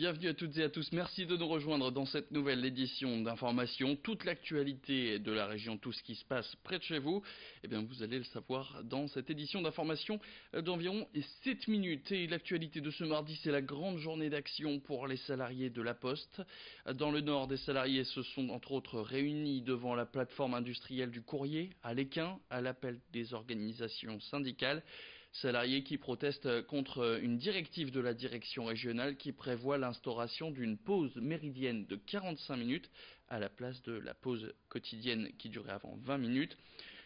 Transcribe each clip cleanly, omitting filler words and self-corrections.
Bienvenue à toutes et à tous, merci de nous rejoindre dans cette nouvelle édition d'Information. Toute l'actualité de la région, tout ce qui se passe près de chez vous, eh bien vous allez le savoir dans cette édition d'Information d'environ 7 minutes. Et l'actualité de ce mardi, c'est la grande journée d'action pour les salariés de La Poste. Dans le Nord, des salariés se sont entre autres réunis devant la plateforme industrielle du courrier à Lesquin, à l'appel des organisations syndicales. Salariés qui protestent contre une directive de la direction régionale qui prévoit l'instauration d'une pause méridienne de 45 minutes à la place de la pause quotidienne qui durait avant 20 minutes.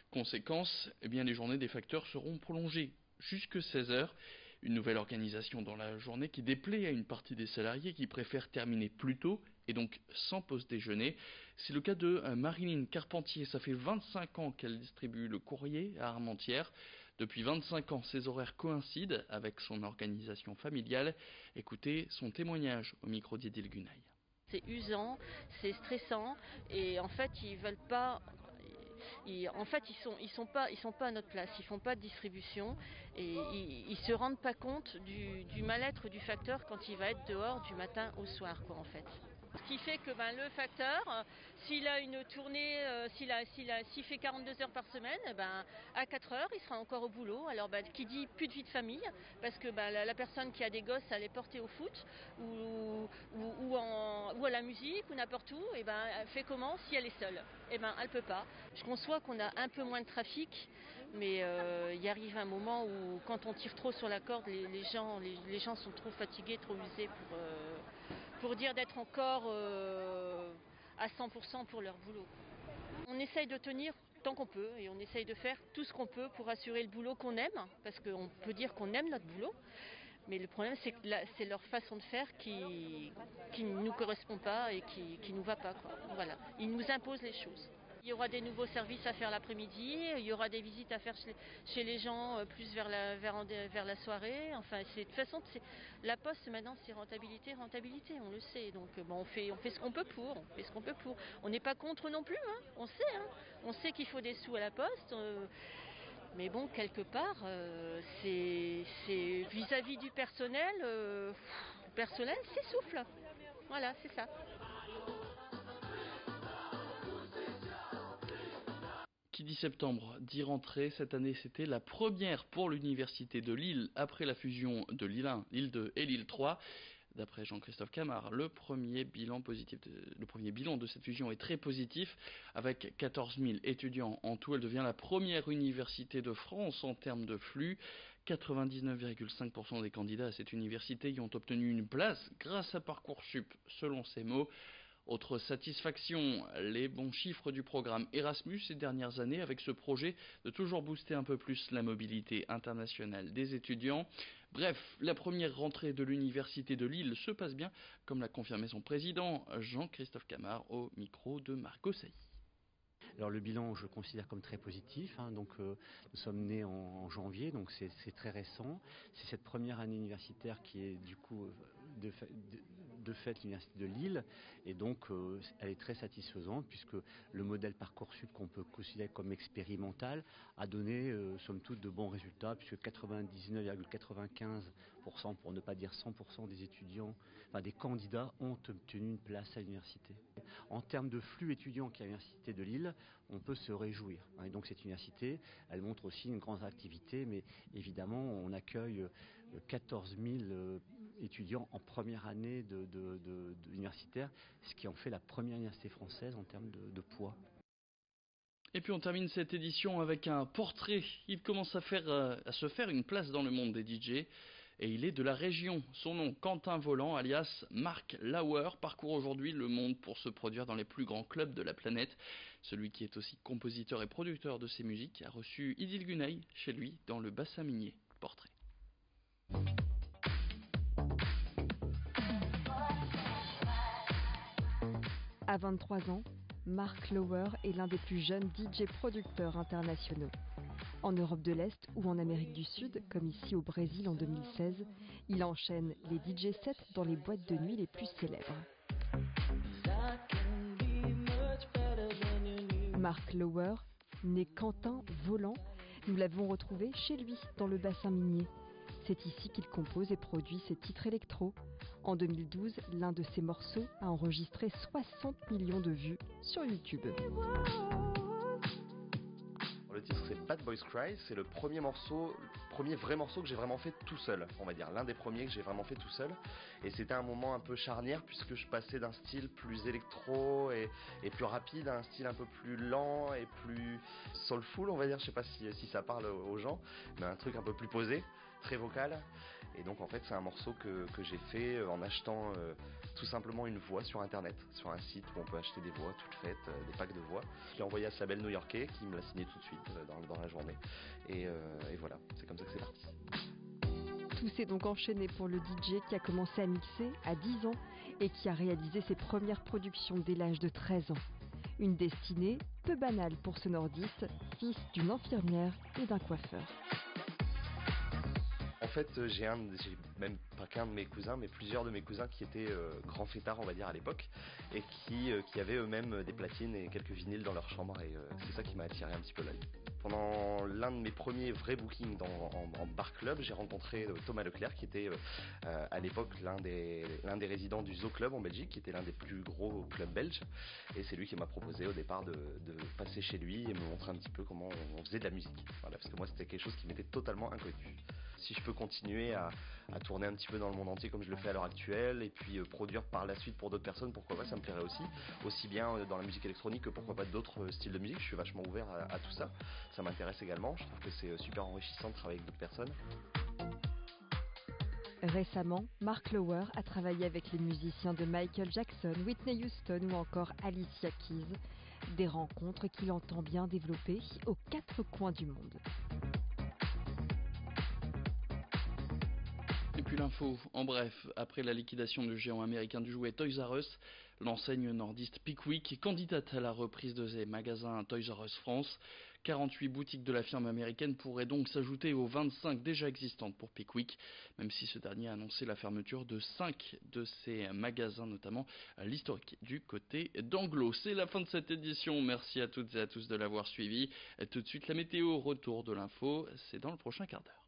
Conséquence, eh bien, les journées des facteurs seront prolongées jusque 16 heures. Une nouvelle organisation dans la journée qui déplaît à une partie des salariés qui préfèrent terminer plus tôt et donc sans pause déjeuner. C'est le cas de Marilyn Carpentier. Ça fait 25 ans qu'elle distribue le courrier à Armentières. Depuis 25 ans, ses horaires coïncident avec son organisation familiale. Écoutez son témoignage au micro d'Idil Gunaï. C'est usant, c'est stressant et en fait ils veulent pas. Ils sont pas à notre place, ils font pas de distribution et ils se rendent pas compte du mal-être du facteur quand il va être dehors du matin au soir quoi en fait. Ce qui fait que le facteur, s'il a une tournée, s'il fait 42 heures par semaine, à 4 heures, il sera encore au boulot. Alors qui dit plus de vie de famille, parce que la personne qui a des gosses, elle est portée au foot ou à la musique ou n'importe où, elle fait comment si elle est seule? Elle peut pas. Je conçois qu'on a un peu moins de trafic, mais il arrive un moment où quand on tire trop sur la corde, les gens sont trop fatigués, trop usés pour dire d'être encore à 100% pour leur boulot. On essaye de tenir tant qu'on peut et on essaye de faire tout ce qu'on peut pour assurer le boulot qu'on aime, parce qu'on peut dire qu'on aime notre boulot, mais le problème c'est que c'est leur façon de faire qui ne nous correspond pas et qui nous va pas quoi. Voilà. Ils nous imposent les choses. Il y aura des nouveaux services à faire l'après-midi, il y aura des visites à faire chez les gens plus vers la soirée. Enfin, de toute façon, la poste maintenant c'est rentabilité, on le sait. Donc on fait ce qu'on peut pour, on n'est pas contre non plus, on sait qu'il faut des sous à la poste. Mais bon, quelque part, c'est vis-à-vis du personnel, le personnel s'essouffle. Voilà, c'est ça. Qui dit septembre dit rentrée. Cette année, c'était la première pour l'université de Lille après la fusion de Lille 1, Lille 2 et Lille 3. D'après Jean-Christophe Camard, le premier bilan de cette fusion est très positif. Avec 14 000 étudiants en tout, elle devient la première université de France en termes de flux. 99,5% des candidats à cette université y ont obtenu une place grâce à Parcoursup, selon ses mots. Autre satisfaction, les bons chiffres du programme Erasmus ces dernières années avec ce projet de toujours booster un peu plus la mobilité internationale des étudiants. Bref, la première rentrée de l'université de Lille se passe bien, comme l'a confirmé son président Jean-Christophe Camard au micro de Margot Sailly. Alors le bilan, je le considère comme très positif. Nous sommes nés en janvier, donc c'est très récent. C'est cette première année universitaire qui est du coup de fait l'université de Lille, et donc elle est très satisfaisante puisque le modèle Parcoursup qu'on peut considérer comme expérimental a donné somme toute de bons résultats, puisque 99,95%, pour ne pas dire 100% des étudiants, des candidats ont obtenu une place à l'université. En termes de flux étudiants qui est à l'université de Lille, on peut se réjouir. Et donc cette université, elle montre aussi une grande activité, mais évidemment on accueille 14 000 étudiants en première année universitaire, ce qui en fait la première université française en termes de poids. Et puis on termine cette édition avec un portrait. Il commence à se faire une place dans le monde des DJ. Et il est de la région. Son nom, Quentin Volant, alias Marc Lauer, parcourt aujourd'hui le monde pour se produire dans les plus grands clubs de la planète. Celui qui est aussi compositeur et producteur de ses musiques a reçu Idil Gunaï chez lui dans le bassin minier. Portrait. À 23 ans, Marc Lauer est l'un des plus jeunes DJ producteurs internationaux. En Europe de l'Est ou en Amérique du Sud, comme ici au Brésil en 2016, il enchaîne les DJ sets dans les boîtes de nuit les plus célèbres. Marc Lauer, né Quentin Volant, nous l'avons retrouvé chez lui dans le bassin minier. C'est ici qu'il compose et produit ses titres électro. En 2012, l'un de ses morceaux a enregistré 60 millions de vues sur YouTube. Le titre c'est Bad Boys Cry, c'est le premier vrai morceau que j'ai vraiment fait tout seul, on va dire, l'un des premiers que j'ai vraiment fait tout seul. Et c'était un moment un peu charnière puisque je passais d'un style plus électro et plus rapide à un style un peu plus lent et plus soulful, on va dire, je sais pas si ça parle aux gens, mais un truc un peu plus posé, très vocal. Et donc en fait c'est un morceau que j'ai fait en achetant tout simplement une voix sur internet, sur un site où on peut acheter des voix toutes faites, des packs de voix. Je l'ai envoyé à ce label new-yorkais qui me l'a signé tout de suite dans la journée. Et voilà, c'est comme ça que c'est parti. Tout s'est donc enchaîné pour le DJ qui a commencé à mixer à 10 ans et qui a réalisé ses premières productions dès l'âge de 13 ans. Une destinée peu banale pour ce nordiste, fils d'une infirmière et d'un coiffeur. En fait, j'ai même pas qu'un de mes cousins, mais plusieurs de mes cousins qui étaient grands fêtards, on va dire, à l'époque, et qui avaient eux-mêmes des platines et quelques vinyles dans leur chambre, et c'est ça qui m'a attiré un petit peu l'œil. Pendant l'un de mes premiers vrais bookings en bar club, j'ai rencontré Thomas Leclerc, qui était à l'époque l'un des résidents du Zoo Club en Belgique, qui était l'un des plus gros clubs belges, et c'est lui qui m'a proposé au départ de passer chez lui et me montrer un petit peu comment on faisait de la musique. Voilà, parce que moi c'était quelque chose qui m'était totalement inconnu. Si je peux continuer à tourner un petit peu dans le monde entier comme je le fais à l'heure actuelle et puis produire par la suite pour d'autres personnes, pourquoi pas, ça me plairait aussi bien dans la musique électronique que pourquoi pas d'autres styles de musique. Je suis vachement ouvert à tout ça, ça m'intéresse également, je trouve que c'est super enrichissant de travailler avec d'autres personnes. Récemment, Mark Lower a travaillé avec les musiciens de Michael Jackson, Whitney Houston ou encore Alicia Keys, des rencontres qu'il entend bien développer aux 4 coins du monde. Et puis l'info, en bref, après la liquidation du géant américain du jouet Toys R Us, l'enseigne nordiste Pickwick est candidate à la reprise de ses magasins Toys R Us France. 48 boutiques de la firme américaine pourraient donc s'ajouter aux 25 déjà existantes pour Pickwick, même si ce dernier a annoncé la fermeture de 5 de ses magasins, notamment l'historique du côté d'Anglo. C'est la fin de cette édition, merci à toutes et à tous de l'avoir suivi. Tout de suite la météo, retour de l'info, c'est dans le prochain quart d'heure.